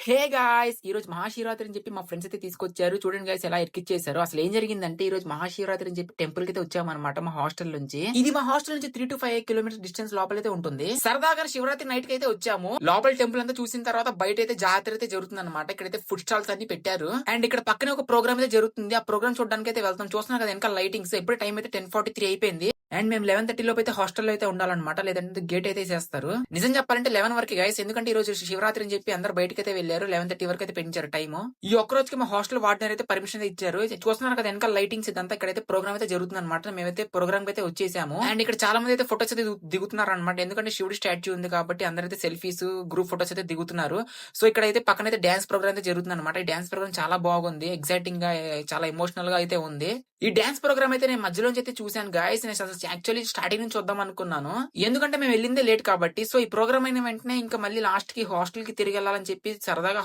Hey guys! ఈరోజు మహాశివరాత్రి అని చెప్పి మా ఫ్రెండ్స్ అయితే తీసుకొచ్చారు. చూడండి గైస్ ఎలా ఎక్కిచ్చేసారో. అసలేం జరిగిందంటే ఈరోజు మహాశివరాత్రి అని చెప్పి టెంపుల్‌కైతే వచ్చామన్నమాట మా హాస్టల్ నుంచి. ఇది మా హాస్టల్ నుంచి 3-5 కిలోమీటర్స్ డిస్టెన్స్ లోపలైతే ఉంటుంది. సరదాగా శివరాత్రి నైట్‌కైతే వచ్చాము. లోపల టెంపుల్ అంతా చూసిన తర్వాత బయటైతే జాతర అయితే జరుగుతుందన్నమాట. ఇక్కడైతే ఫుడ్ స్టాల్స్ అన్ని పెట్టారు. అండ్ ఇక్కడ పక్కనే ఒక ప్రోగ్రామ్ అయితే జరుగుతుంది. ఆ ప్రోగ్రామ్ చూడడానికైతే వెళ్తాం. చూస్తున్నారు కదా వెనకాల లైటింగ్స్. ఇప్పుడే టైం అయితే 10:43 అయిపోయింది. అండ్ మేము 11:30 లోపు అయితే హాస్టల్లో అయితే ఉండాలన్నమాట. లేదంటే గేట్ అయితే చేస్తారు. నిజం చెప్పాలంటే 11 వరకు గైస్. ఎందుకంటే ఈ రోజు శివరాత్రి అని చెప్పి అందరూ బయటకైతే వెళ్లారు. 11:30 వరకు అయితే పెంచారు టైము. ఈ ఒక్క రోజుకి మా హాస్టల్ వార్డెన్ అయితే పర్మిషన్ అయితే ఇచ్చారు. చూస్తున్నారు కదా వెనకాల లైటింగ్స్ ఇదంతా ఇక్కడైతే ప్రోగ్రామ్ అయితే జరుగుతుంది అనమాట. మేమైతే ప్రోగ్రామ్ అయితే వచ్చేసాము. అండ్ ఇక్కడ చాలా మంది అయితే ఫోటోస్ అయితే దిగుతున్నారు అనమాట. ఎందుకంటే శివుడి స్టాచ్యూ ఉంది కాబట్టి అందరైతే సెల్ఫీస్ గ్రూప్ ఫోటోస్ అయితే దిగుతున్నారు. సో ఇక్కడైతే పక్కన అయితే డాన్స్ ప్రోగ్రామ్ అయితే జరుగుతుంది అనమాట. ఈ డాన్స్ ప్రోగ్రామ్ చాలా బాగుంది. ఎగ్జైటింగ్ గా చాలా ఎమోషనల్ గా అయితే ఉంది. ఈ డాన్స్ ప్రోగ్రామ్ అయితే నేను మధ్యలోంచి అయితే చూశాను గాయస్. నేను అసలు యాక్చువల్లీ స్టార్టింగ్ నుంచి చూద్దాం అనుకున్నాను. ఎందుకంటే మేము వెళ్ళిందే లేట్ కాబట్టి. సో ఈ ప్రోగ్రామ్ అయిన వెంటనే ఇంకా మళ్ళీ లాస్ట్ కి హాస్టల్ కి తిరిగి వెళ్ళాలని చెప్పి సరదాగా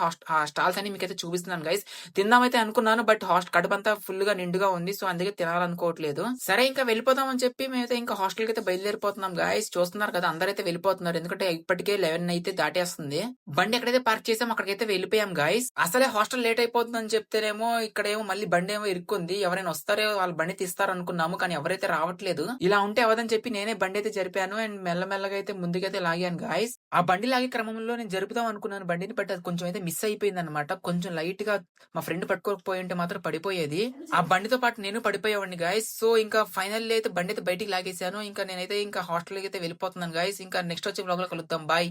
స్టాల్స్ అని మీకైతే చూపిస్తున్నాను గైస్. తిందామైతే అనుకున్నాను బట్ కడుపు అంతా ఫుల్ గా నిండుగా ఉంది. సో అందుకే తినాలనుకోవట్లేదు. సరే ఇంకా వెళ్ళిపోదాం అని చెప్పి మేమైతే ఇంకా హాస్టల్ కి అయితే బయలుదేరిపోతున్నాం గాయస్. చూస్తున్నారు కదా అందరైతే వెళ్ళిపోతున్నారు. ఎందుకంటే ఇప్పటికే 11 అయితే దాటేస్తుంది. బండి ఎక్కడైతే పార్క్ చేసాం అక్కడికైతే వెళ్ళిపోయాం గాయస్. అసలే హాస్టల్ లేట్ అయిపోతుందని చెప్తేనేమో ఇక్కడేమో మళ్ళీ బండి ఏమో ఇరుక్కుంది. ఎవరైనా వస్తారో వాళ్ళు బండి తీస్తారు అనుకున్నాము కానీ ఎవరైతే రావట్లేదు. ఇలా ఉంటే అవదని చెప్పి నేనే బండి అయితే జరిపాను. అండ్ మెల్లమెల్లగా అయితే ముందుకైతే లాగాను గాయస్. ఆ బండి లాగే క్రమంలో నేను జరుపుదాం అనుకున్నాను బండిని. బట్ అది కొంచెం అయితే మిస్ అయిపోయింది అనమాట. కొంచెం లైట్ గా మా ఫ్రెండ్ పట్టుకోకపోయి ఉంటే మాత్రం పడిపోయేది. ఆ బండితో పాటు నేను పడిపోయేవాడిని గాయస్. సో ఇంకా ఫైనల్లీ అయితే బండి అయితే బయటికి లాగేశాను. ఇంకా నేనైతే ఇంకా హాస్టల్ అయితే వెళ్ళిపోతున్నాను గాయస్. ఇంకా నెక్స్ట్ వచ్చే వ్లాగ్ లో కలుద్దాం. బాయ్.